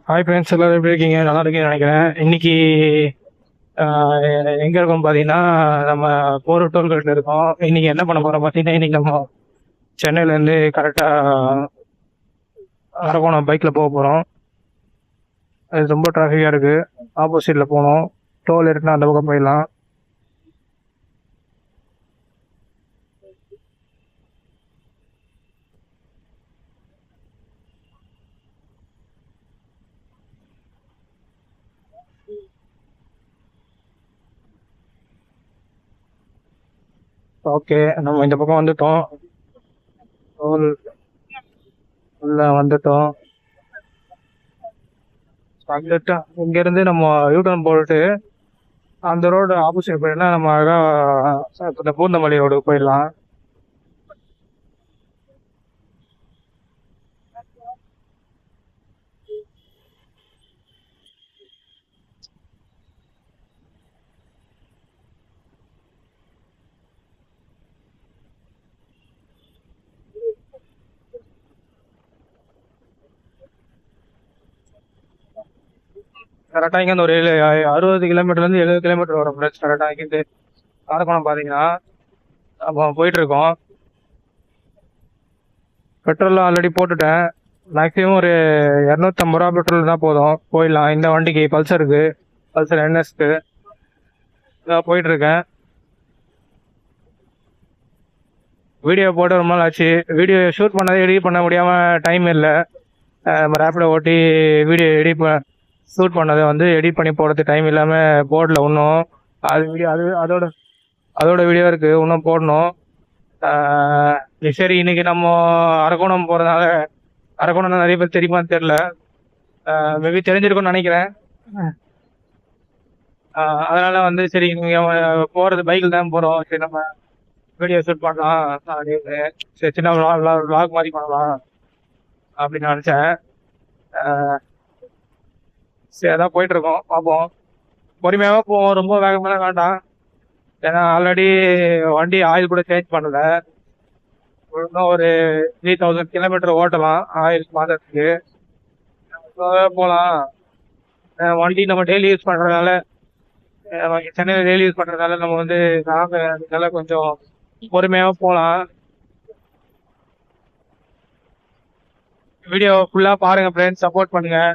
Hi friends, எல்லாரும் எப்படி இருக்கீங்க? நல்லா இருக்கீங்கன்னு நினைக்கிறேன். இன்னைக்கு எங்கே இருக்கோம் பார்த்தீங்கன்னா, நம்ம போர் டோல்கேட்டில் இருக்கோம். இன்னைக்கு என்ன பண்ண போகிறோம் பார்த்தீங்கன்னா, இன்னைக்கு நம்ம சென்னையிலேருந்து கரெக்டாக அரக்கோணம் பைக்கில் போக போகிறோம். அது ரொம்ப டிராஃபிக்காக இருக்குது. ஆப்போசிட்டில் போகணும். டோல் எடுத்துனா அந்த பக்கம் போயிடலாம். ஓகே, நம்ம இந்த பக்கம் வந்துட்டோம். டோல் உள்ள வந்துட்டோம். இங்கேருந்து நம்ம யூடர்ன் போட்டு அந்த ரோடு ஆப்போசிட் போயிடலாம். நம்ம அழகாக இந்த பூந்தமல்லி ரோடு போயிடலாம். கரெக்டாக இங்கே ஒரு 60 கிலோமீட்டர்லேருந்து 70 கிலோமீட்டர் வரும் ஃப்ரெண்ட்ஸ். கரெக்டாக இங்கேருந்து அரக்கோணம் பார்த்தீங்கன்னா அப்போ போயிட்டுருக்கோம். பெட்ரோல் ஆல்ரெடி போட்டுட்டேன். மேக்ஸிமம் ஒரு 250 ரூபா பெட்ரோல் தான் போதும், போயிடலாம். இந்த வண்டிக்கு பல்சருக்கு, பல்சர் என்எஸ்க்கு போயிட்டுருக்கேன். வீடியோ போட்டு ரொம்ப நாள் ஆச்சு. வீடியோ ஷூட் பண்ணதை எடிட் பண்ண முடியாமல் டைம் இல்லை. ரேப்பிடோ ஓட்டி வீடியோ ஷூட் பண்ணதை எடிட் பண்ணி போடுறது டைம் இல்லாமல் போடல இன்னும். அது வீடியோ அதோட வீடியோ இருக்குது, இன்னும் போடணும். சரி, இன்னைக்கு நம்ம அரக்கோணம் போகிறதுனால, அரக்கோணம் நிறைய பேர் தெரியுமான்னு தெரில, மேபி தெரிஞ்சிருக்கும்னு நினைக்கிறேன். அதனால சரி, நீங்கள் போகிறது பைக்கில் தான் போகிறோம். சரி, நம்ம வீடியோ ஷூட் பண்ணலாம் அப்படின்னு சரி, சின்ன விளாக் மாதிரி பண்ணலாம் அப்படின்னு நினச்சேன். சரி, அதான் போயிட்டுருக்கோம். பார்ப்போம். பொறுமையாக போவோம், ரொம்ப வேகமெல்லாம் வேண்டாம். ஏன்னா ஆல்ரெடி வண்டி ஆயில் கூட சேஞ்ச் பண்ணல. இன்னும் ஒரு 3000 கிலோமீட்டர் ஓட்டலாம் ஆயில் மாதத்துக்கு. போகலாம். வண்டி நம்ம டெய்லி யூஸ் பண்ணுறதுனால, சென்னையில் டெய்லி யூஸ் பண்ணுறதுனால நம்ம அதனால கொஞ்சம் பொறுமையாக போகலாம். வீடியோ ஃபுல்லாக பாருங்கள் ஃப்ரெண்ட்ஸ், சப்போர்ட் பண்ணுங்கள்.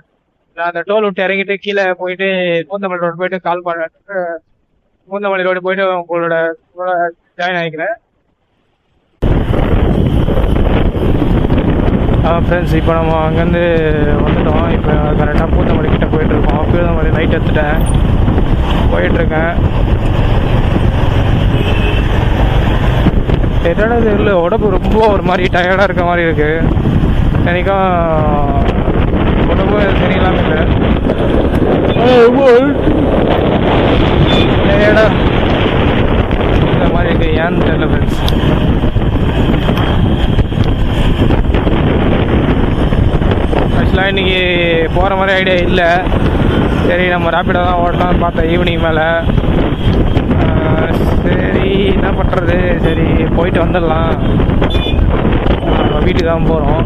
நான் அந்த டோல் விட்டு இறங்கிட்டு கீழே போயிட்டு பூந்தமல்லி ரோடு போயிட்டு கால் பண்ண, பூந்தமல்லி ரோடு போயிட்டு உங்களோட ஜாயின் ஆகிக்கிறேன். ஃப்ரெண்ட்ஸ், இப்போ நம்ம அங்கேருந்து வந்துட்டோம். இப்போ கரெக்டாக பூந்தமல்லி கிட்டே போயிட்டுருக்கோம். பூந்தமல்லி நைட் எடுத்துட்டேன், போயிட்டுருக்கேன். என்னடா இல்லை, உடம்பு ரொம்ப ஒரு மாதிரி டயர்டாக இருக்க மாதிரி இருக்குது. எனக்கும் உடம்பு சரியில்லாமல் இல்லை, டயர்டா இந்த மாதிரி இருக்குது. ஏன்னு தெரியல ஃப்ரெண்ட்ஸ். ஆக்சுவலாக இன்றைக்கி போகிற மாதிரி ஐடியா இல்லை. சரி, நம்ம ரேப்பிடோ தான் ஓட்டலாம்னு பார்த்தேன் ஈவினிங் மேலே. சரி, என்ன பண்ணுறது, சரி போயிட்டு வந்துடலாம். நம்ம வீட்டுக்கு தான் போகிறோம்.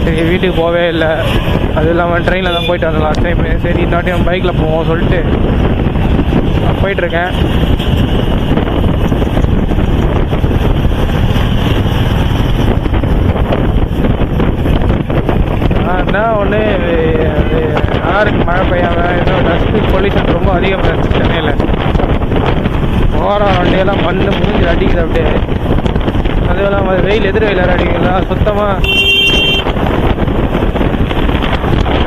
சரி, வீட்டுக்கு போகவே இல்லை. அது இல்லாமல் ட்ரெயினில் தான் போயிட்டு வந்தோம் லாஸ்ட் டைமு. சரி, இந்த வாட்டி நம்ம பைக்கில் போவோம் சொல்லிட்டு போயிட்டுருக்கேன். என்ன ஒன்று, நல்லா இருக்கு மழை பெய்யாமல். இன்னும் டஸ்ட்டு பொல்யூஷன் ரொம்ப அதிகமாக இருந்துச்சு சென்னையில். போகிற வண்டியெல்லாம் மண்ணு மூஞ்சி அடிக்குது அப்படியே. அதுவும் இல்லாமல் வெயில், எதிர் வெயில் அடிக்குதுங்களா, சுத்தமாக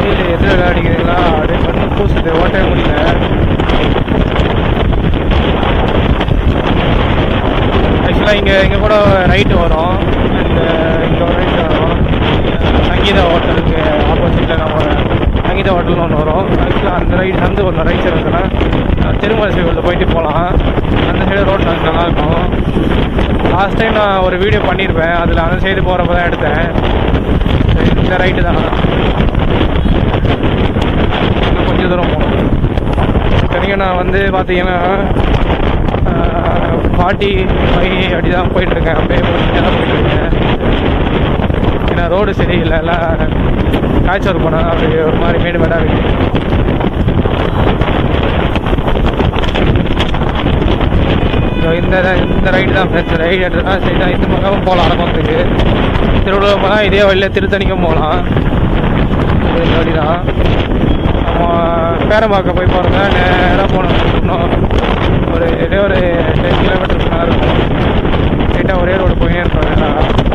வெயில் எதிர் வெயில் அடிக்குதுங்களா, அப்படியே மண்ணு பூசுது, ஓட்டவே முடியல. ஆக்சுவலாக இங்கே கூட ரைட்டு வரும். இங்கே ஒரு ரைட்டு வரும். சங்கீதா ஹோட்டலுக்கு ஆப்போசிட்டில் நம்ம சங்கீதா ஹோட்டல்னு ஒன்று வரும். ஆக்சுவலாக அந்த ரைட் ஒரு ரைட் சைடு இருக்குன்னா திருமலை சைடில் போயிட்டு போகலாம். அந்த சைடு ரோட் நல்லாயிருக்கும். லாஸ்ட் டைம் நான் ஒரு வீடியோ பண்ணியிருப்பேன், அதில் அந்த சைடு போகிறப்ப தான் எடுத்தேன். இந்த ரைட்டு தான், இன்னும் கொஞ்சம் தூரம் போகணும். சரிங்க, நான் பார்த்தீங்கன்னா 45 அப்படி தான் போயிட்டுருக்கேன். அப்படியே போயிட்டுருக்கேன். ஏன்னா ரோடு சரியில்லை, எல்லாம் காய்ச்சல் ஒர்க் பண்ணால் அப்படி ஒரு மாதிரி மேடு மேடாக இருக்குது. இந்த ரைடு தான் ஃப்ரெண்ட்ஸ். ரைடு எடுத்துனா சரி தான், இந்த பக்கம் போகலாம் அரக்கோணத்துக்கு. திருவள்ளுவர் போனால் இதே வழியில் திருத்தணிக்கும் போகலாம். இந்த வழி தான். நம்ம பேரம்பாக்கம் போய் பாருங்க, நேராக போகணும். இன்னும் ஒரு 10 கிலோமீட்டருக்கு மேலே இருக்கும். ரைட்டாக ஒரே ரோடு போயினே இருக்கோம் நேராக.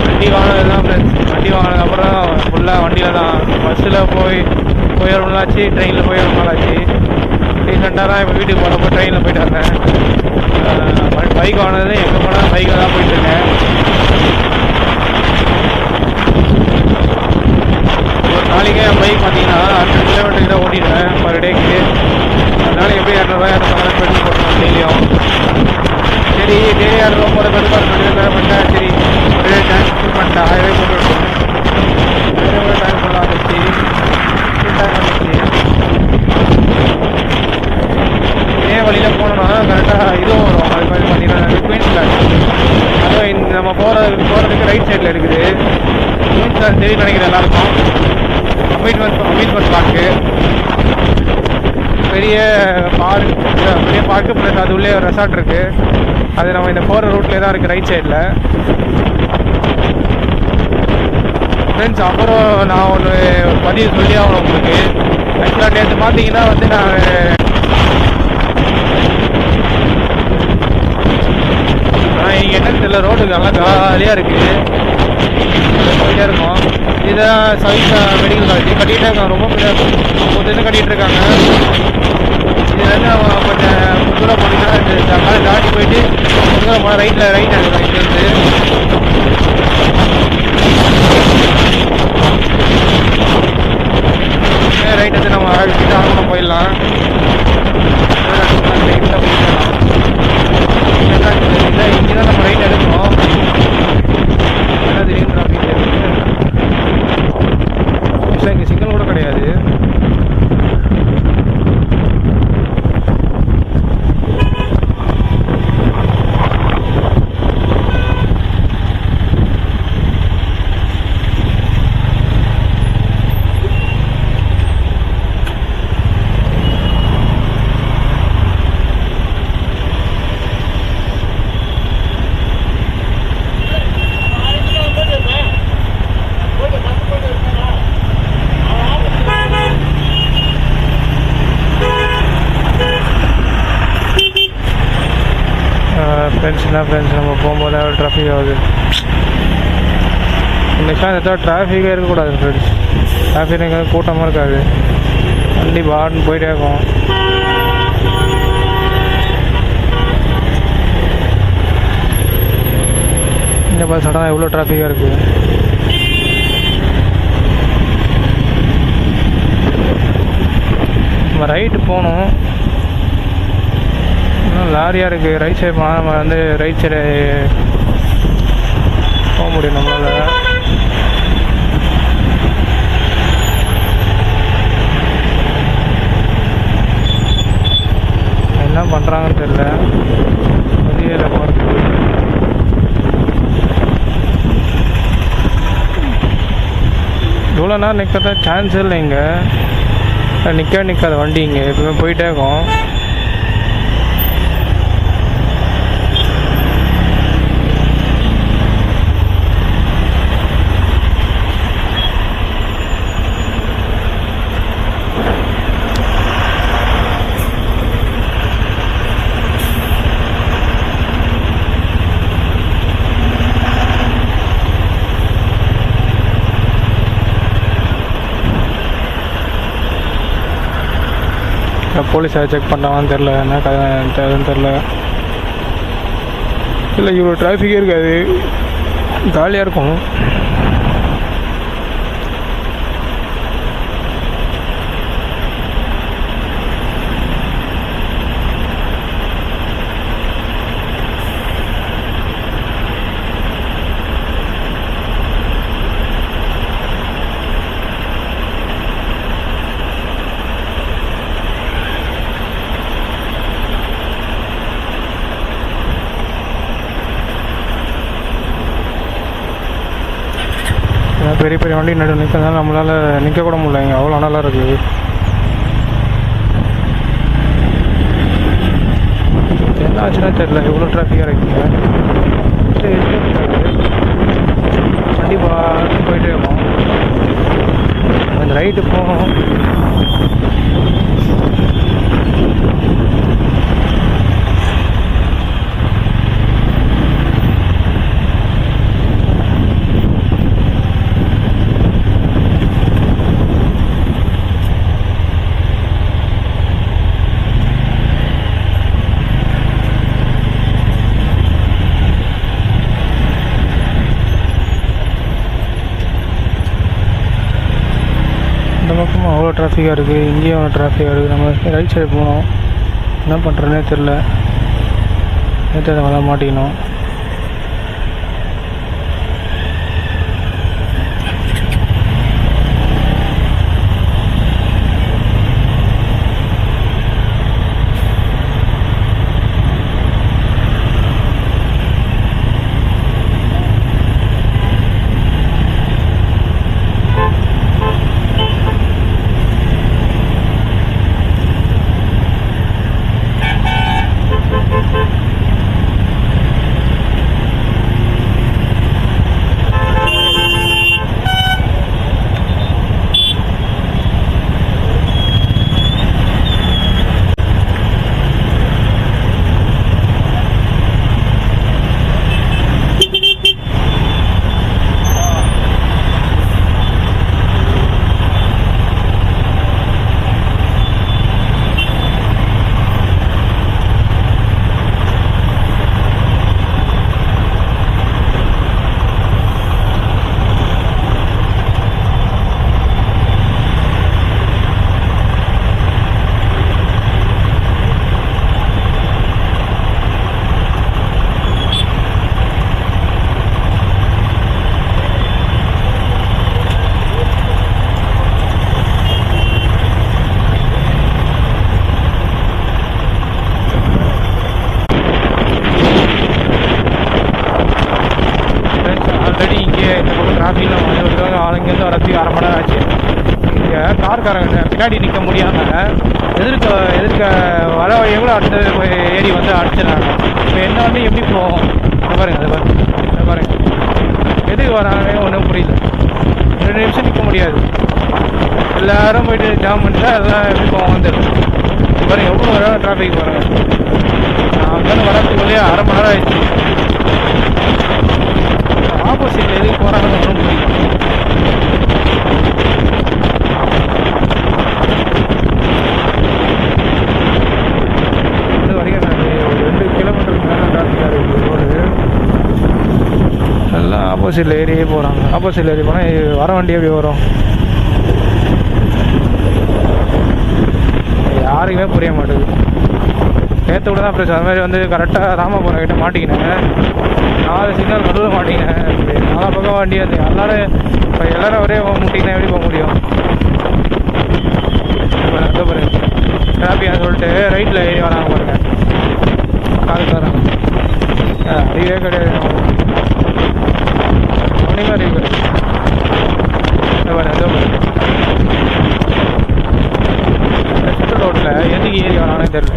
வண்டி வாங்கினதுதான் ஃப்ரெண்ட்ஸ். வண்டி வாங்கினதுக்கப்புறம் ஃபுல்லாக வண்டியில் தான். பஸ்ஸில் போய் வரணும்னாச்சு, ட்ரெயினில் போய் வரணும்னாச்சு. ரீசெண்டாக தான் இப்போ வீட்டுக்கு போகிறப்போ ட்ரெயினில் போயிட்டு வந்தேன். பைக் வாங்கினது எங்கே போனால் பைக்கில் தான் போயிட்டுருக்கேன். ஒரு நாளைக்கே என் பைக் பார்த்தீங்கன்னா 100 கிலோமீட்டர் தான் ஓட்டிடுவேன் பர் டேக்கு. அதனால எப்படி 200 பெட்ரோல் போட்டுருவேன் டெய்லியும். சரி டெய்லி 200 போகிற பெட்ரோல் பண்ணிட்டேன். சரி ஒரே டேங்க் ஃபுல் பண்ணிட்டேன். 1000 போட்டு விட்டுருவேன். 1000 டேங்க் ஃபுல்லாக வந்துச்சு. இதே வழியில் போனோம்னா கரெக்டாக இதுவும் வரும். அது மாதிரி பார்த்தீங்கன்னா குயின்ஸ்லேண்ட், அதுவும் நம்ம போகிறதுக்கு ரைட் சைடில் இருக்குது. குயின்ஸ்லேண்ட் தெரியும் நினைக்கிறேன் எல்லாருக்கும். அம்யூஸ்மெண்ட் பார்க்கு, பெரிய பார்க்கு ப்ளஸ் அது உள்ளே ஒரு ரெசார்ட் இருக்குது. அது நம்ம இந்த போகிற ரூட்லேயே தான் இருக்குது, ரைட் சைடில் ஃப்ரெண்ட்ஸ். அப்புறம் நான் ஒரு பதிவு சொல்லி ஆகணும் உங்களுக்கு. ஆக்சுவலாக நேற்று பார்த்தீங்கன்னா நான் இங்கே என்னன்னு தெரியல, ரோடு நல்லா காலியாக இருக்குது, போயிட்டே இருக்கும். இதுதான் சவிதா மெடிக்கல் காலேஜ் கட்டிகிட்டே இருக்காங்க. ரொம்ப பொதுன்னு கட்டிகிட்டு இருக்காங்க. இதுலேருந்து நம்ம கொஞ்சம் தூரம் போனீங்கன்னா இந்த மாதிரி தாண்டி போயிட்டு தூரம் போனால் ரைட் எடுக்கலாம். இங்கேருந்து ரைட் எடுத்து நம்ம ஆகணும் போயிடலாம். இங்கே தான் நம்ம ரைட் எடுக்கணும். ஏன்னா திடீர்னு டிராஃபிக் ஆக்சுவலாக இங்கே சிக்னல் கூட கிடையாது. ஃப்ரெண்ட்ஸ் நம்ம போகும்போது டிராஃபிக் ஆகுது. இன்றைக்கி இந்த டிராஃபிக்கே இருக்கக்கூடாது ஃப்ரெண்ட்ஸ். டிராஃபிக் எங்கேயாவது கூட்டமாக இருக்காது, வண்டி பாட்டுன்னு போயிட்டே இருக்கும். இந்த பஸ் சடனாக எவ்வளோ டிராஃபிக்காக இருக்குது. நம்ம ரைட்டு போகணும். லாரியாக இருக்குது. ரைட் சைடு நம்ம வந்து ரைட் சைடு போக முடியும் நம்மளால். என்ன பண்ணுறாங்கன்னு தெரியல. வெளியில் போகிறதுக்கு இவ்வளோ நேரம் நிற்கிறதா சான்ஸ் இல்லை. இங்கே நிற்காத வண்டி இங்கே எப்பவுமே போயிட்டே இருக்கும். போலீஸ் அதை செக் பண்ணான்னு தெரில, என்ன கதைன்னு தெரில. இல்லை இவ்வளோ டிராஃபிக்கே இருக்காது, காலியாக இருக்கும். பெரிய பெரிய வண்டி நடு நிற்கிறதுனால நம்மளால் நிற்க கூட முடியல. இங்கே அவ்வளோ நல்லா இருக்குது. என்ன ஆச்சுன்னா தெரியல, எவ்வளோ டிராஃபிக்காக இருக்குங்க. வண்டி போயிட்டே இருக்கோம். அந்த ரைட்டு போகணும். இந்த பக்கமும் அவ்வளோ டிராஃபிக்காக இருக்குது, இங்கேயும் அவ்வளோ டிராஃபிக்காக இருக்குது. நம்ம ரைட் சைடு போகணும். என்ன பண்ணுறதுனே தெரில. நேற்று அதை வர மாட்டிக்கணும். ஆளுங்கேருந்து வரத்துக்கு அரை மணி நேரம் ஆச்சு. இங்கே கார்காரங்க பின்னாடி நிற்க முடியாமல் எதிர்க்க வர வழியை கூட அடுத்த ஏறி வந்து அடிச்சிடறாங்க. இப்போ என்ன வந்து எப்படி போவோம்? அதை பாருங்க எதுக்கு வராங்கன்னு ஒன்றும் புரியல. 2 நிமிஷம் நிற்க முடியாது. எல்லோரும் போயிட்டு ஜாம் பண்ணிட்டா எல்லாம் எப்படி போவாங்கன்னு தெரியல. பாருங்க எவ்வளோ நேரம் டிராஃபிக் பாருங்க. நான் அங்கேருந்து வரத்துக்குள்ளேயே அரை மணி நேரம் ஆயிடுச்சு. ஆப்போசிட்டில் எதுக்கு போகிறாங்கன்னு ஒன்றும் புரியல. இது வரைக்கும் நான் ஒரு 2 கிலோமீட்டருக்கு மேலே டிராஃபிக்காக இருக்குது ரோடு. எல்லாம் ஆப்போசிட்டில் ஏரியே போகிறாங்க. ஆப்போசிட்டில் ஏறி போனால் வர வண்டி எப்படி வரும்? யாருக்குமே புரிய மாட்டேங்குது. நேற்று கூட தான் பிரச்சனை. அது மாதிரி வந்து கரெக்டாக ராமபுரம் கிட்ட மாட்டிக்கினேன். 4 சிக்னல் நடுவில் மாட்டிக்கினேன். 4 பக்கம் வண்டி வந்து எல்லோரும் ஒரே முட்டிங்கன்னா எப்படி போக முடியும்? பாருங்க டிராஃபிக்காக சொல்லிட்டு ரைட்டில் ஏறி வராங்க பாருங்க. காலுக்காரங்க அறிவே கிடையாது. ஒன்றுமே அறிவு கிடையாது. சென்ட்ரல் ரோட்டில் எதுக்கு ஏறி வரானே தெரியல.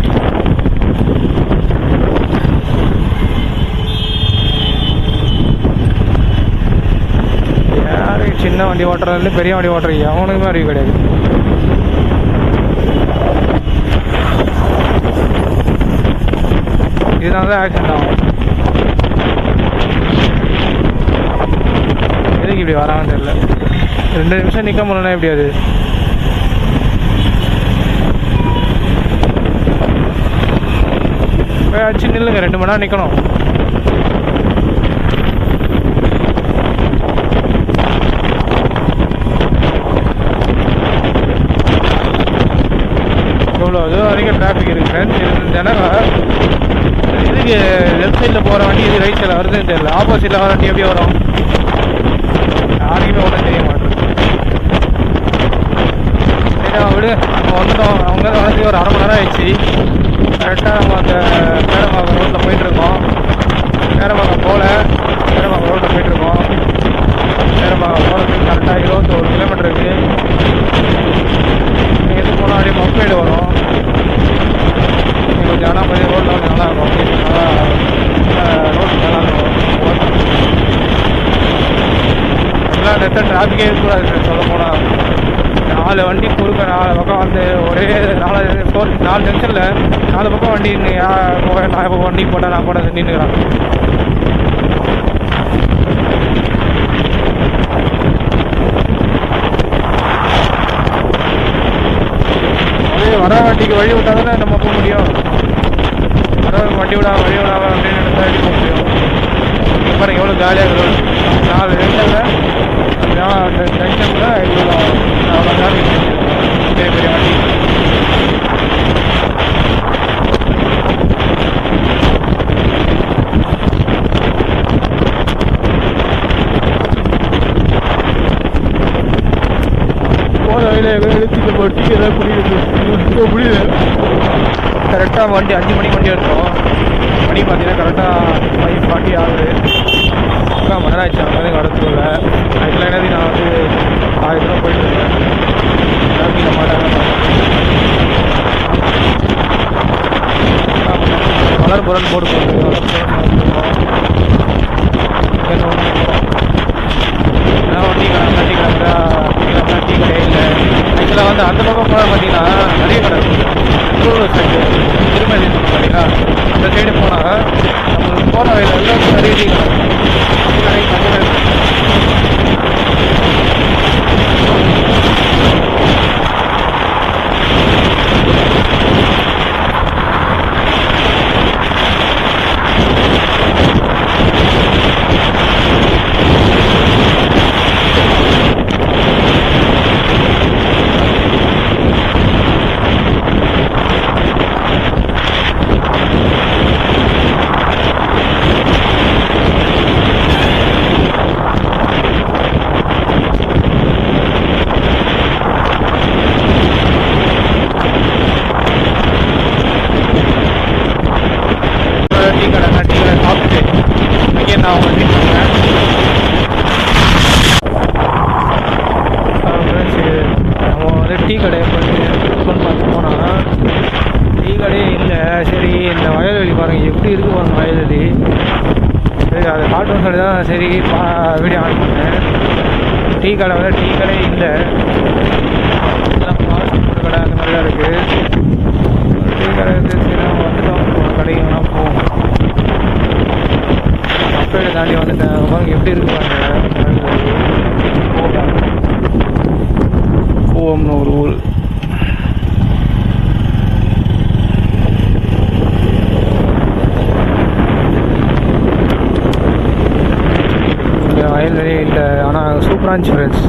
யாரு சின்ன வண்டி ஓட்டுறதுல பெரிய வண்டி ஓட்டுறது அவனுக்குமே அறிவு கிடையாது. இதனால தான் ஆக்சிடென்ட் ஆகும். எதுக்கு இப்படி வரான்னு தெரியல. 2 நிமிஷம் நிற்க முடியலன்னா எப்படி அது? அச்சு நில்லுங்க. 2 மணி நேரம் நிற்கணும். எவ்வளோ இது வரைக்கும் டிராஃபிக் இருக்குது ஃப்ரெண்ட்ஸ். தினம் இதுக்கு லெஃப்ட் சைடில் போகிற வண்டி இது ரைட் சைடில் வருதுன்னு தெரியல. ஆப்போசிட்டில் வர வண்டி எப்படி வரும்? யாருக்குமே ஒன்றும் தெரிய மாட்டேங்குது. விடு, அங்கே வந்துட்டோம். அவங்க வரதுக்கு ஒரு அரை மணி நேரம் ஆயிடுச்சு. கரெக்டாக நம்ம அந்த பேரம்பாக்கம் ரோட்டில் போயிட்டுருக்கோம். பேரம்பாக்கம் ரோட்டில் போயிட்டுருக்கோம். பேரம்பாக்கம் போகிறதுக்கு டிராஃபிக்கே இருக்கக்கூடாது சொல்ல போனால். 4 வண்டி குறுக்க 4 பக்கம் வந்து ஒரே 4 ஜங்ஷனில் 4 பக்கம் வண்டி நான் இப்போ வண்டி போட்டால் நான் கூட நின்றுக்கிறான். அதே வர வண்டிக்கு வழி விட்டால் தானே நம்ம போக முடியும். வர வண்டி விடாம அப்படின்னு நினைச்சா எப்படி போக முடியும்? பாருங்க எவ்வளோ ஜாலியாக இருக்கும். 4 ஜங்ஷனில் அந்த ஜங்ஷனில் இவ்வளோ அவ்வளோ ஜாலி பெரிய பெரிய வண்டி. போகிற வயல எழுத்துக்கு போட்டு ஏதாவது முடியல. கரெக்டாக வண்டி 5 மணிக்கு வண்டி எடுத்தோம். மணி பார்த்தீங்கன்னா கரெக்டாக 5:40 ஆகுது. முக்கால் மணி நேரம் ஆயிடுச்சு. அங்கே கடத்துக்குள்ள அதுக்குள்ள என்னது நான் வந்து 1000 ரூபா போயிட்டு இருக்கேன். டிராஃபிக் மாட்டாங்க. வளர்புறன் போட்டு டீ கடை இல்லை. இதில் வந்து அந்த பக்கம் போனால் பார்த்தீங்கன்னா நிறைய கடை இருக்குது. திருவள்ளூர் சைடு திருமதி பார்த்தீங்கன்னா அந்த சைடு போனால் நம்மளுக்கு போகிற வயலில் எல்லாருக்கும் நிறைய டீ கடை சாப்பிட்டு இங்கே நான் அவங்க மீட் பண்ணுறேன். நம்ம வந்து டீ கடை பார்த்து போனால் டீ கடையே இல்லை. சரி இந்த வயல்வெளி பாருங்கள் எப்படி இருக்கு பாருங்க வயல்வெளி. சரி அதை காட்டுன்னு சொல்லி தான் சரி வீடியோ ஆன் பண்ணேன். டீ கடை வந்து டீ கடையே இல்லை. ஃபாஸ்ட் கடை அந்த மாதிரி தான் இருக்குது. டீ கடை சரி நம்ம வந்துட்டோம். கடைக்கு வேணால் போவோம். அப்பேடு தாண்டி வந்துட்டேன். பாருங்க எப்படி இருக்கு பாருங்க. பூவம்னு ஒரு ஊர். இந்த வயல்வெளி இல்லை. ஆனால் சூப்பராக இருந்துச்சு ஃப்ரெண்ட்ஸ்.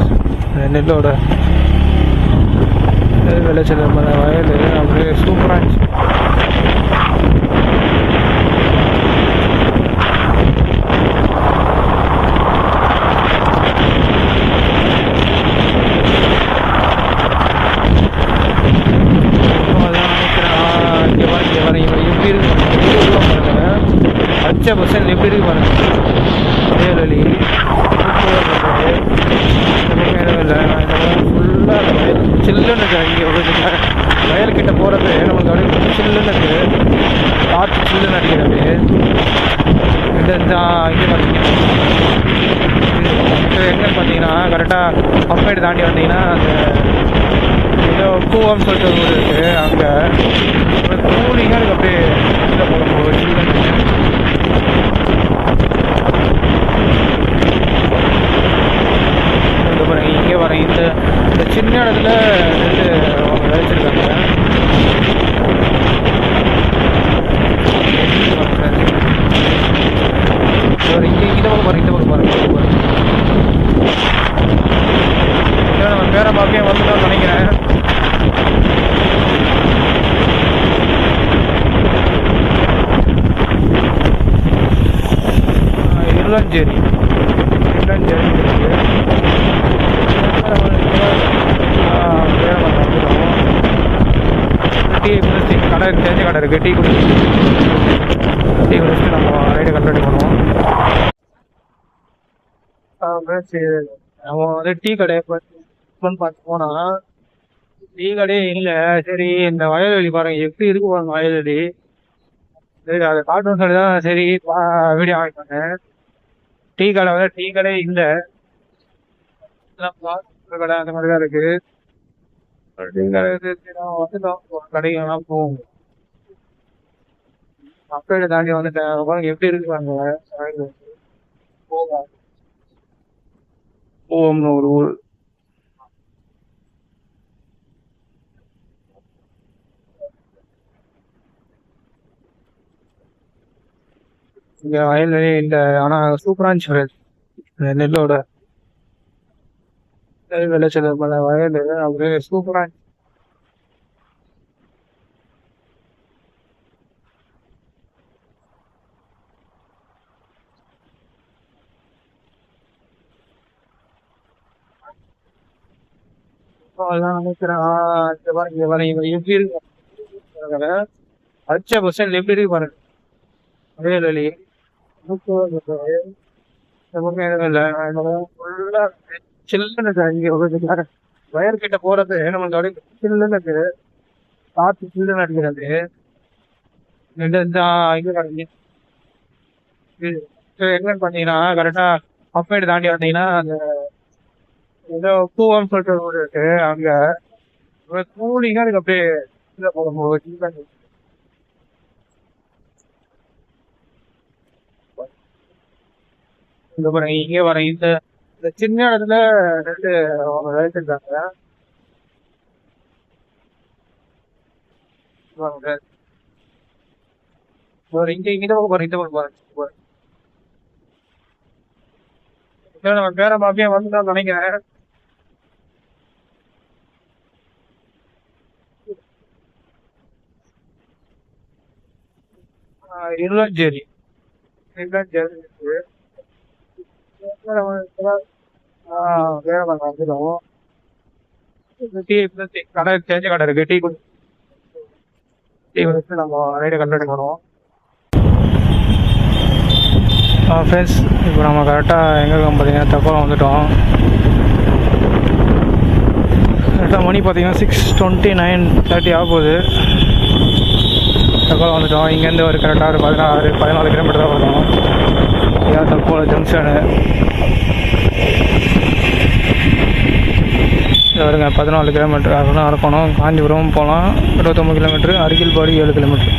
நெல்லோட விளைச்சல் வயல் அப்படியே சூப்பராக இருந்துச்சு. பச்சை பசங்க எப்படி இருக்கு பாருங்க வயல்வெளி. இல்லை ஃபுல்லாக வயல் சில்லுன்னு இருக்கு. இங்கே வயல்கிட்ட போகிறது நமக்கு அப்படியே சில்லுன்னு இருக்குது. காற்று சில்லுன்னு அடிக்கிறது. இங்கே பார்த்தீங்க எங்கன்னு பார்த்தீங்கன்னா கரெக்டாக அப்பேடு தாண்டி வந்தீங்கன்னா அந்த ஏதோ கூவம்னு சொல்லிட்டு ஒரு ஊர் இருக்குது. அங்கே கூலிங்காக இருக்குது. அப்படியே இதில் போகும்போது சில்லுன்னு இங்கே வரேன். இந்த சின்ன இடத்துல விளைச்சிருக்காங்க. இங்கே இந்த பக்கம் பாருங்க. நம்ம பேரை பார்க்க வந்துட்டோம்னு நினைக்கிறேன். இருளஞ்சேரி டீ குடிச்சு கடை தெரிஞ்ச கடை இருக்குது. டீ குடிச்சுட்டு நம்ம ரைடை கண்டினியூ பண்ணுவோம். நம்ம வந்து டீ கடை பார்த்து போனால் டீ கடையே இல்லை. சரி இந்த வயல்வெளி பாருங்க எப்படி இருக்கு பாருங்க வயல்வெளி. சரி அதை காட்டுன்னு சொல்லி தான் சரி வீடியோ ஆன் பண்ணேன். டீ கடை வந்து டீ கடையே இல்லை. கடை அந்த மாதிரி தான் இருக்கு. வந்துட்டோம் கடைகள்லாம் போவோம். மக்கள தாண்டி வந்துட்டேன். எப்படி இருக்குறாங்க ஓம்னு ஒரு ஊர். இங்க வயல்வெளி இல்ல, ஆனா சூப்பரா இருந்துச்சு நெல்லோட விளைச்சல் வயல் அப்படியே சூப்பரா இருந்துச்சு. அதான் நினைக்கிறேன். இந்த பாருங்க இங்க பாருங்க இங்க எப்படி இருக்கு பாருங்க. அச்ச பர்சன்ட் எப்படி இருக்கு பாருங்க வயல்வெளி. சில்லுன்னு இங்க வயல் கிட்ட போறது நம்ம சில்லுன்னு இருக்கு. காத்து சில்லுன்னு அடிக்கிறது. என்னன்னு பாத்தீங்கன்னா கரெக்டா அப்பேடு தாண்டி வந்தீங்கன்னா அந்த ஏதோ பூவம் சொல்லிட்டு ஒரு ஊர் இருக்கு. அங்க கூலிங்கா இருக்கு அப்படியே கீழே போகும்போது. இங்க பாருங்க இங்கே வரேன் இந்த இந்த சின்ன இடத்துல ரெண்டு விளைச்சிருக்காங்க. இங்க இங்க பக்கம் பாருங்க, இந்த பக்கம் பாருங்க. நம்ம பேர பாப்பியா வந்துட்டோம் நினைக்கிறேன். இருளாஞ்சேரி இருளாஞ்சேரி இருக்கு. வந்துடும் டீ கடை தெரிஞ்ச கடை இருக்கு. டீ குடிச்சு நம்ம ரைடை கண்டக்ட் பண்ணுவோம். ஃப்ரெண்ட்ஸ் இப்போ நம்ம கரெக்டாக எங்கே இருக்கோம் பார்த்தீங்கன்னா தக்கோலம் வந்துட்டோம். கரெக்டாக மணி பார்த்தீங்கன்னா 6:29 ஆகுது. தக்கோலம் வந்துட்டோம். இங்கேருந்து ஒரு கரெக்டாக ஒரு 14 கிலோமீட்டர் தான் வரும். இதான் தக்கோலம் ஜங்ஷனு. இது வருங்க 14 கிலோமீட்டர் அப்படின்னா இருக்கணும். காஞ்சிபுரம் போகலாம் 29 கிலோமீட்ரு. அரிகில்பாடி 7 கிலோமீட்ரு.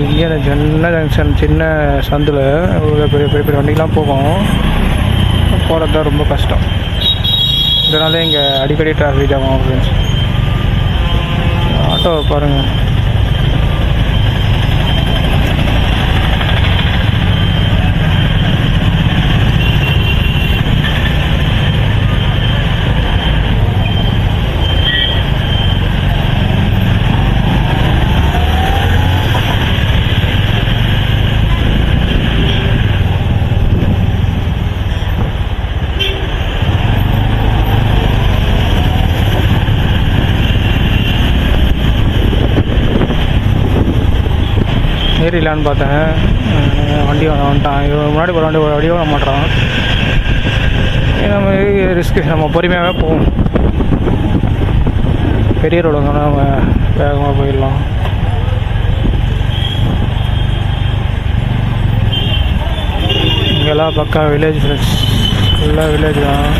இங்கே சின்ன ஜங்ஷன், சின்ன சந்தில் பெரிய பெரிய பெரிய வண்டிலாம் போகும். போகிறது தான் ரொம்ப கஷ்டம். இதனால இங்கே அடிக்கடி டிராஃபிக் ஆகும் ஃப்ரெண்ட்ஸ். ஆட்டோவை பாருங்கள். ஏறிடலான்னு பார்த்தேன். வண்டி வந்துட்டான். முன்னாடி ஒரு வண்டி வண்டியோ வர மாட்டான். நம்ம ரிஸ்க்கு, நம்ம பொறுமையாகவே போவோம். பெரிய ரோடு வந்தோன்னா நம்ம வேகமாக போயிடலாம். இங்கெல்லாம் பக்கா வில்லேஜ் ஃப்ரெண்ட்ஸ், ஃபுல்லாக வில்லேஜ் தான்.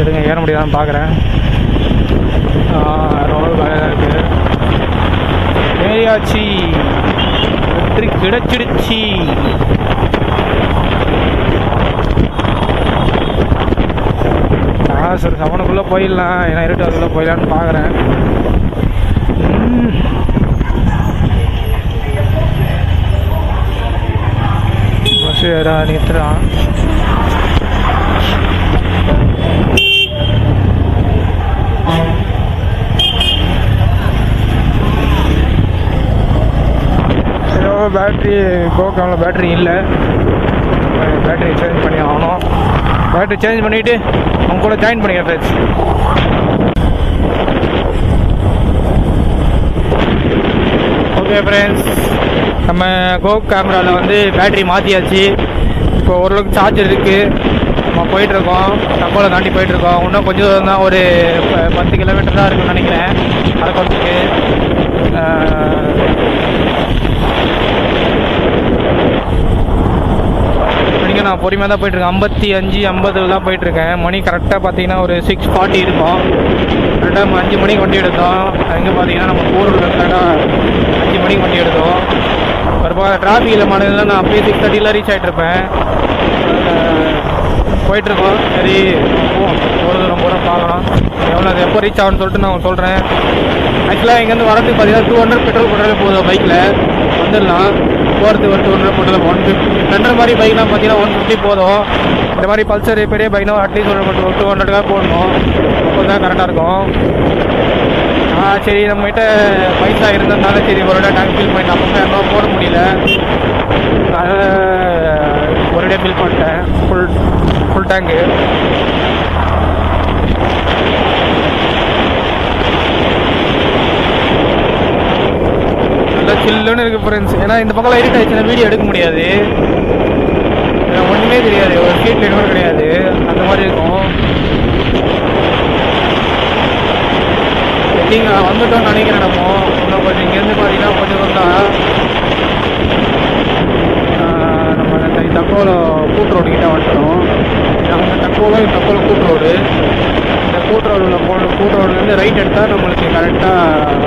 எதுங்க ஏற முடியாதான்னு பார்க்குறேன். ரோடு வேலையாக இருக்குது. ஏறியாச்சு, வெற்றி கிடைச்சிடுச்சு. சரி சவனுக்குள்ளே போயிடலாம், ஏன்னா இருட்டு அதுக்குள்ளே போயிடலான்னு பார்க்குறேன். பஸ் ஏறா நிறுத்துறான். பேட்ரி கோக்காமில் பேட்ரி இல்லை. பேட்ரி சேஞ்ச் பண்ணி ஆகணும். பேட்ரி சேஞ்ச் பண்ணிவிட்டு அவங்க கூட ஜாயின் பண்ணிக்கிறேன் ஃப்ரெண்ட்ஸ். ஓகே ஃப்ரெண்ட்ஸ், நம்ம கோ கேமராவில் வந்து பேட்ரி மாற்றியாச்சு. இப்போ ஓரளவுக்கு சார்ஜர் இருக்குது. நம்ம போயிட்டுருக்கோம், தக்கோலை தாண்டி போயிட்டுருக்கோம். இன்னும் கொஞ்சம் தூரம் தான், ஒரு 10 கிலோமீட்டர் தான் இருக்குன்னு நினைக்கிறேன் அரக்கோணத்துக்கு. மணிக்கு நான் பொறுமையாக தான் போயிட்டுருக்கேன். 55, 50 தான் போயிட்டுருக்கேன். மணி கரெக்டாக பார்த்தீங்கன்னா ஒரு 6:40 இருக்கும். கரெக்டாக 5 மணிக்கு வண்டி எடுத்தோம். எங்கே பார்த்தீங்கன்னா நம்ம ஊரில் கரெக்டாக 5 மணிக்கு வண்டி எடுத்தோம். ஒரு டிராஃபிக் இல்லை மாநிலம் நான் அப்படியே 6:30 ரீச் ஆகிட்ருப்பேன். போயிட்டுருக்கோம். சரி ஒரு தூரம் பூரா பார்க்கலாம், எவ்வளோ அது எப்போ ரீச் ஆகும்னு சொல்லிட்டு நான் சொல்கிறேன். ஆக்சுவலாக இங்கேருந்து வரதுக்கு பார்த்தீங்கன்னா 200 பெட்ரோல் போட்டாலே போதும். பைக்கில் வந்துடலாம். போகிறதுக்கு ஒரு 200 போட்டால் 150. ரெண்டரை மாதிரி பைக்லாம் பார்த்தீங்கன்னா 150 போதும். இந்த மாதிரி பல்சர் பெரிய பைக்னா அட்லீஸ்ட் ஒரு 200 போடணும், அப்போ தான் கரெக்டாக இருக்கும். சரி நம்மகிட்ட பைசா இருந்ததுனால சரி ஒரு டேங்க் ஃபில் பண்ணிட்டு அப்போ 200 போட முடியல, ஒரே ஃபில் பண்ணிட்டேன் ஃபுல் டேங்கு. நல்லா சில்லுன்னு இருக்குது ஃப்ரெண்ட்ஸ். ஏன்னா இந்த பக்கம் இருட் ஆயிடுச்சுன்னா வீடியோ எடுக்க முடியாது, ஒன்றுமே தெரியாது, ஒரு ஸ்ட்ரீட் லைட் கூட கிடையாது, அந்த மாதிரி இருக்கும். நீங்கள் வந்துட்டோம்னு நினைக்கிறேன். நம்ம இன்னும் கொஞ்சம் இங்கேருந்து பார்த்தீங்கன்னா கொஞ்சம் வந்தால் நம்ம தக்கோலை கூட்டு ரோடு கிட்டே வந்துட்டோம். நம்ம தக்கோலை கூட்டு ரோடு, இந்த கூட்டு ரோடில் கூட்டு ரோடுலேருந்து ரைட் எடுத்தால் நம்மளுக்கு கரெக்டாக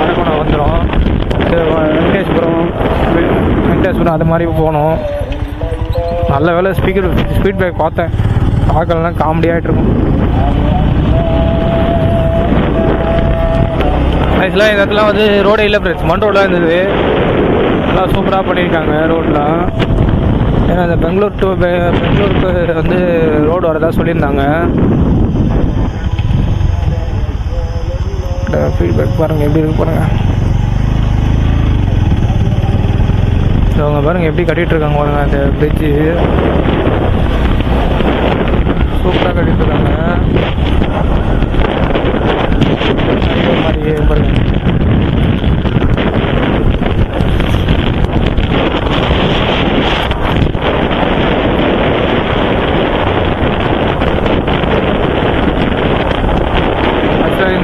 அரக்கோணம் வந்துடும். வெங்கடேஸ்வரம் அது மாதிரி போகணும். நல்ல வேலை ஸ்பீட் பிரேக் பார்த்தேன், பார்க்கலாம் காமெடியாகிட்டு இருக்கும். ஆக்சுவலாக இந்த இடத்துல வந்து ரோடே இல்லை ஃப்ரெண்ட்ஸ், மண் ரோடெலாம் இருந்தது. நல்லா சூப்பராக பண்ணியிருக்காங்க ரோடெலாம். ஏன்னா இந்த பெங்களூருக்கு வந்து ரோடு வரதா சொல்லியிருந்தாங்க. ஃபீட்பேக் பாருங்கள் எப்படி இருக்கு பாருங்கள். அவங்க பாருங்கள் எப்படி கட்டிகிட்ருக்காங்க பாருங்கள். அந்த பிரிட்ஜு சூப்பராக கட்டிகிட்ருக்காங்க. மாதிரி பாருங்க.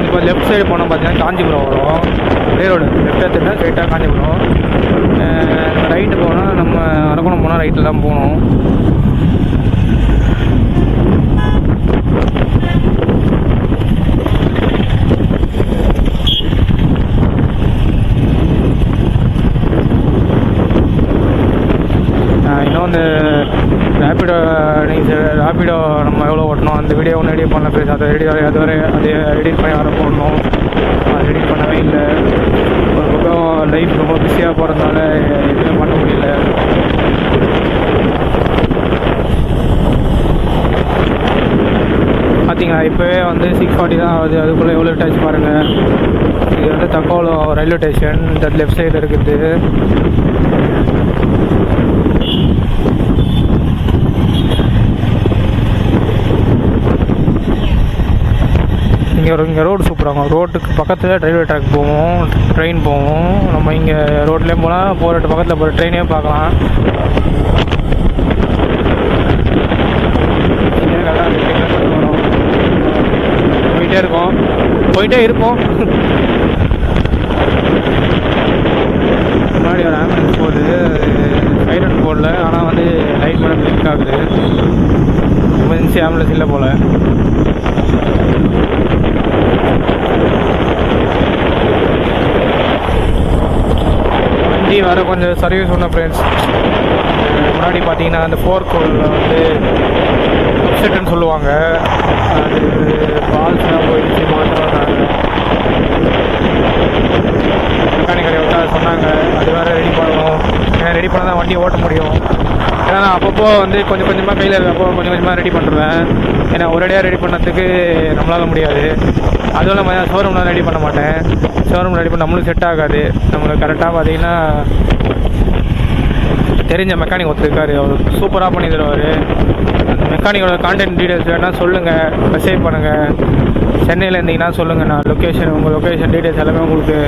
இப்போ லெஃப்ட் சைடு போனோம் பார்த்தீங்கன்னா காஞ்சிபுரம் வரும். ஒரே ரோடு லெஃப்ட் எடுத்துட்டா ஸ்ட்ரைட்டாக காஞ்சிபுரம். ரைட்டு போனால் நம்ம அரக்கோணம் போனால் ரைட்டில் தான் போகணும். இன்னும் இந்த ரேப்பிடோ நம்ம எவ்வளோ ஓட்டணும் அந்த வீடியோ ஒன்று எடிட் பண்ணல ஃப்ரெண்ட்ஸ். அதை எடிட் பண்ணி வர போடணும். அது எடிட் பண்ணவே இல்லை. ஒரு பக்கம் லைஃப் ரொம்ப பிஸியாக போகிறதுனால எதுவுமே பண்ண முடியல. பார்த்தீங்களா இப்போவே வந்து 6:40 தான் ஆகுது. அதுக்குள்ளே எவ்வளோ டச் பாருங்கள். இது வந்து தக்கோலை ரயில்வே ஸ்டேஷன், இந்த லெஃப்ட் சைடில் இருக்குது. இங்கே ரோடு சூப்பராக, ரோட்டுக்கு பக்கத்தில் ரயில்வே ட்ராக் போவோம், ட்ரெயின் போவோம். நம்ம இங்கே ரோட்லேயே போனால் போகிற பக்கத்தில் போகிற ட்ரெயினே பார்க்கலாம். போயிட்டே இருப்போம். முன்னாடி ஒரு ஆம்புலன்ஸ் போகுது, சைலண்ட் போடல, ஆனால் வந்து லைட் மேலே கிளிக் ஆகுது. எமர்ஜென்சி ஆம்புலன்ஸ் இல்லை போல். வண்டி வர கொஞ்சம் சர்வீஸ் ஒன்று ஃப்ரெண்ட்ஸ். முன்னாடி பார்த்தீங்கன்னா அந்த ஃபோர்கோலில் வந்து அப்செட்டுன்னு சொல்லுவாங்க, அது பால்ஸ்லாம் போயிடுச்சு மாற்றுறாங்க. மெக்கானிக் கடை விட்டா சொன்னாங்க அது வேறு ரெடி பண்ணணும். ஏன்னா ரெடி பண்ணால் தான் வண்டியை ஓட்ட முடியும். ஏன்னா நான் அப்பப்போ வந்து கொஞ்சம் கொஞ்சமாக கையில் இருக்கப்போ கொஞ்சம் கொஞ்சமாக ரெடி பண்ணுறேன். ஏன்னா ஒரேடியாக ரெடி பண்ணதுக்கு நம்மளால் முடியாது. அதுவும் இல்லாமல் ஷோரூம்லாம் ரெடி பண்ண மாட்டேன். ஷோரூம் ரெடி பண்ண நம்மளுக்கு செட் ஆகாது. நம்மளுக்கு கரெக்டாக பார்த்தீங்கன்னா தெரிஞ்ச மெக்கானிக் ஒருத்தர் இருக்கார், அவர் சூப்பராக பண்ணி தருவார். அந்த மெக்கானிக்கோட கான்டாக்ட் டீட்டெயில்ஸ் வேணால் சொல்லுங்கள், மெசேஜ் பண்ணுங்கள். சென்னையில் இருந்தீங்கன்னா சொல்லுங்கள், நான் உங்கள் லொக்கேஷன் டீட்டெயில்ஸ் எல்லாமே உங்களுக்கு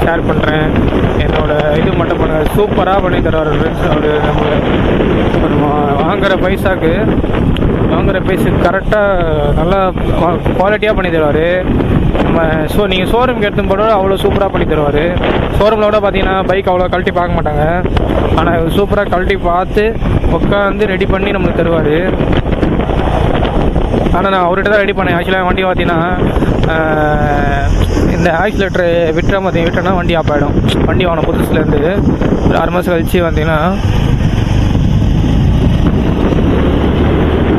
ஷேர் பண்ணுறேன். என்னோடய இது மட்டும் பண்ணுங்கள். சூப்பராக பண்ணி தருவார் ஃப்ரெண்ட்ஸ். அவர் நம்ம வாங்குகிற பைசாவுக்கு வாங்குகிற ப்ரைஸு கரெக்டாக நல்லா குவாலிட்டியாக பண்ணி தருவார். நம்ம நீங்கள் ஷோரூமுக்கு எடுத்து போட அவ்வளோ சூப்பராக பண்ணி தருவார். ஷோரூமில் கூட பார்த்தீங்கன்னா பைக் அவ்வளோ கழட்டி பார்க்க மாட்டாங்க. ஆனால் சூப்பராக கழட்டி பார்த்து உட்காந்து ரெடி பண்ணி நம்மளுக்கு தருவார். ஆனால் நான் அவர்கிட்ட தான் ரெடி பண்ணேன். ஆக்சுவலாக வண்டி பார்த்தீங்கன்னா இந்த ஆக்சிலேட்டரு விட்டோன்னா வண்டி ஆஃப் ஆகிடும். வண்டி வாங்கின புதுசுலேருந்து ஒரு 6 மாதம் கழிச்சு வந்தீங்கன்னா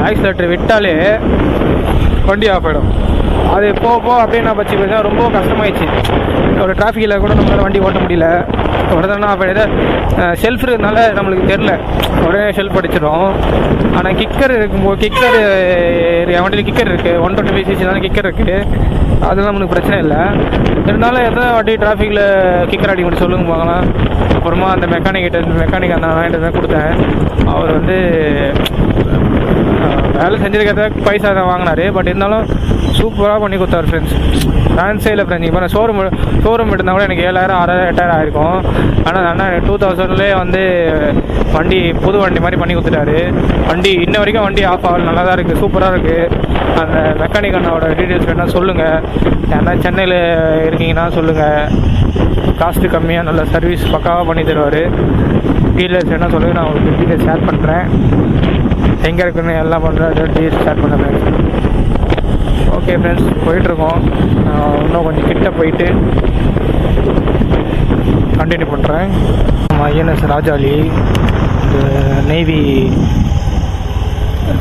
ஆக்சிலேட்டர் விட்டாலே வண்டி ஆஃப் ஆகிடும். அது போக அப்படியே நான் பற்றி பார்த்தா ரொம்ப கஷ்டமாயிடுச்சு. ஒரு டிராஃபிக்கில் கூட நம்மளால் வண்டி ஓட்ட முடியல. உடனே அப்போ செல்ஃப் இருக்கிறதுனால நம்மளுக்கு தெரில, உடனே செல்ஃப் அடிச்சிடும். ஆனால் கிக்கர் இருக்கும்போது என் வண்டியில் கிக்கர் இருக்குது, 125cc கிக்கர் இருக்குது. அதெல்லாம் நம்மளுக்கு பிரச்சனை இல்லை. இருந்தாலும் எத்தனை வாட்டி டிராஃபிக்கில் கிக்கர் அடி மட்டும் சொல்லுங்க பார்க்கலாம். அப்புறமா அந்த மெக்கானிக் அந்த வாங்கிட்டு தான் கொடுத்தேன். அவர் வேலை செஞ்சிருக்கிறத பைசா தான் வாங்கினார். பட் இருந்தாலும் சூப்பராக பண்ணி கொடுத்தாரு ஃப்ரெண்ட்ஸ். சான்ஸே இல்லை ஃப்ரெண்ட்ஸ். இப்போ நான் ஷோரூம் எடுத்தால் கூட எனக்கு 7,000 6,000 8,000 ஆயிருக்கும். ஆனால் அண்ணா 2000 வண்டி புது வண்டி மாதிரி பண்ணி கொடுத்துட்டாரு. வண்டி இன்ன வரைக்கும் வண்டி ஆஃப் ஆகல, நல்லா தான் இருக்குது, சூப்பராக இருக்குது. அந்த மெக்கானிக் அண்ணாவோட டீட்டெயில்ஸ் வேணால் சொல்லுங்கள். ஏன்னா சென்னையில் இருக்கீங்கன்னா சொல்லுங்கள். காஸ்ட்டு கம்மியாக நல்ல சர்வீஸ் பக்காவாக பண்ணி தருவார். டீட்டெயில்ஸ் வேணால் சொல்லுங்கள், நான் உங்களுக்கு டீட்டெயில்ஸ் ஷேர் பண்ணுறேன். எங்கே இருக்குன்னு எல்லாம் பண்ணுறேன், டீட்டெயில்ஸ் ஷேர் பண்ணுறேன். ஓகே ஃப்ரெண்ட்ஸ், போயிட்டுருக்கோம். இன்னும் கொஞ்சம் கிட்ட போயிட்டு கண்டினியூ பண்ணுறேன். INS ராஜாளி இந்த நேவி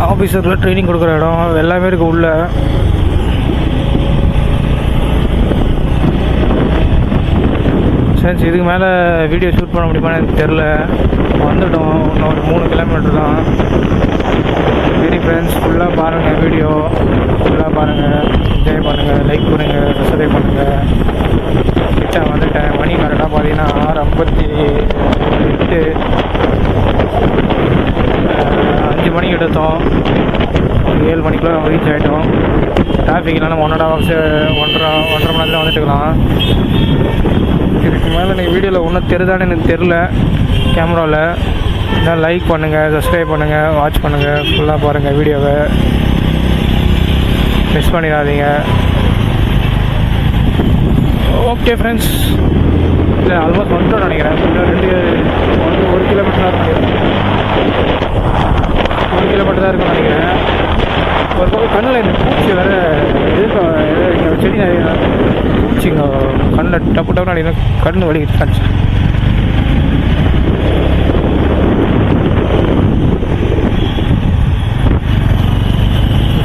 ஆஃபீஸரில் ட்ரைனிங் கொடுக்குற இடம் எல்லாமே இருக்குது உள்ள. ஃப்ரெண்ட்ஸ், இதுக்கு மேலே வீடியோ ஷூட் பண்ண முடியுமான்னு எனக்கு தெரில. வந்துட்டோம், இன்னும் ஒரு 3 கிலோமீட்டர் தான். சரி ஃப்ரெண்ட்ஸ், ஃபுல்லாக பாருங்கள், வீடியோ ஃபுல்லாக பாருங்கள், என்ஜாய் பண்ணுங்கள், லைக் பண்ணுங்கள், சப்ஸ்கிரைப் பண்ணுங்கள். கிட்ட வந்துட்டேன். மணி கரெக்டாக பார்த்தீங்கன்னா 6:58. 5 மணிக்கு எடுத்தோம், 7 மணிக்குள்ளே நம்ம ரீச் ஆகிட்டோம். டிராஃபிக்னால 1.5 மணி நேரத்தில் வந்துட்டுக்கலாம். இதுக்கு மேலே எனக்கு வீடியோவில் ஒன்றும் தெரிதான்னு எனக்கு தெரில. கேமராவில் இன்னும் லைக் பண்ணுங்கள், சப்ஸ்கிரைப் பண்ணுங்கள், வாட்ச் பண்ணுங்கள், ஃபுல்லாக பாருங்கள் வீடியோவை, மிஸ் பண்ணிடாதீங்க. ஓகே ஃப்ரெண்ட்ஸ், இல்லை ஆல்மோஸ்ட் வந்துட்டோம் நினைக்கிறேன். இன்னும் 1 கிலோமீட்டர் தான் நினைக்கிறேன். 1 கிலோமீட்டர் தான் இருக்குன்னு நினைக்கிறேன். ஒரு பக்கம் கண்ணில் இந்த பூச்சி வேறு இங்கே செடி நிறைய பூச்சிங்க கண்ணில் டப்பு அடினா கண் வலிக்கிட்டு காமிச்சு.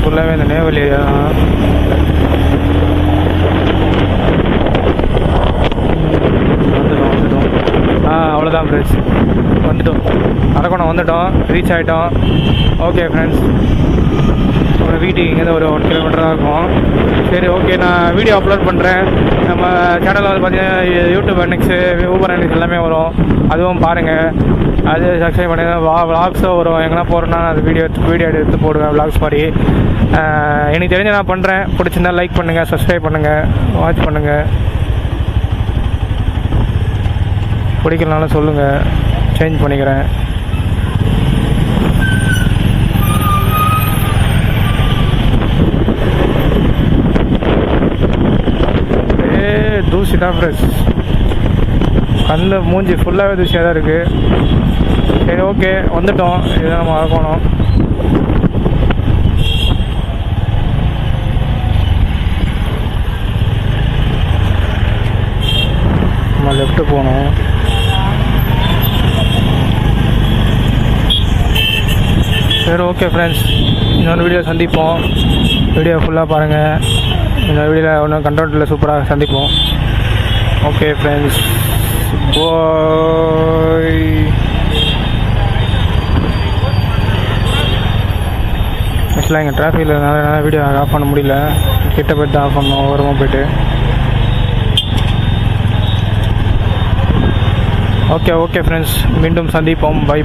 ஃபுல்லாகவே இந்த நேவல் ஏரியா தான். வந்துட்டோம். அவ்வளோதான் ஃப்ரெண்ட்ஸ், வந்துட்டோம். அரக்கோணம் வந்துட்டோம், ரீச் ஆகிட்டோம். ஓகே ஃப்ரெண்ட்ஸ், வீட்டுக்கு இங்கேருந்து ஒரு 1 கிலோமீட்டர் தான் இருக்கும். சரி, ஓகே, நான் வீடியோ அப்லோட் பண்ணுறேன். நம்ம சேனலில் வந்து பார்த்தீங்கன்னா யூடியூப் எர்னிங்ஸு, ஊபர் எர்னிங்ஸ் எல்லாமே வரும், அதுவும் பாருங்கள். அது சப்ஸ்கிரைப் பண்ணுங்க. விளாக்ஸும் வரும், எங்கன்னா போகிறேன்னா அது வீடியோ எடுத்து போடுவேன், விளாக்ஸ் மாதிரி. எனக்கு தெரிஞ்ச நான் பண்ணுறேன். பிடிச்சிருந்தா லைக் பண்ணுங்கள், சப்ஸ்கிரைப் பண்ணுங்கள், வாட்ச் பண்ணுங்கள். பிடிக்கலனாலும் சொல்லுங்கள், சேஞ்ச் பண்ணிக்கிறேன். தூசி தான் ஃப்ரெஷ், கண்ணில் மூஞ்சி ஃபுல்லாகவே தூசியாக தான் இருக்குது. சரி, ஓகே, வந்துட்டோம். இதுதான் நம்ம அரக்கோணம். நம்ம லெஃப்ட்டு போகணும். சரி, ஓகே ஃப்ரெண்ட்ஸ், இன்னொரு வீடியோ சந்திப்போம். வீடியோ ஃபுல்லாக பாருங்கள். இந்த வீடியோவில் ஒன்றும் கண்டென்ட்டில் சூப்பராக சந்திப்போம். ஓகே ஃப்ரெண்ட்ஸ், பாய். ஆக்சுவலாக எங்கள் டிராஃபிக்கில் என்னால் வீடியோ ஆஃப் பண்ண முடியல. கிட்ட போய்ட்டு தான் ஆஃப் பண்ணோம், ஓரமாக போய்ட்டு. ஓகே ஃப்ரெண்ட்ஸ், மீண்டும் சந்திப்போம். பை.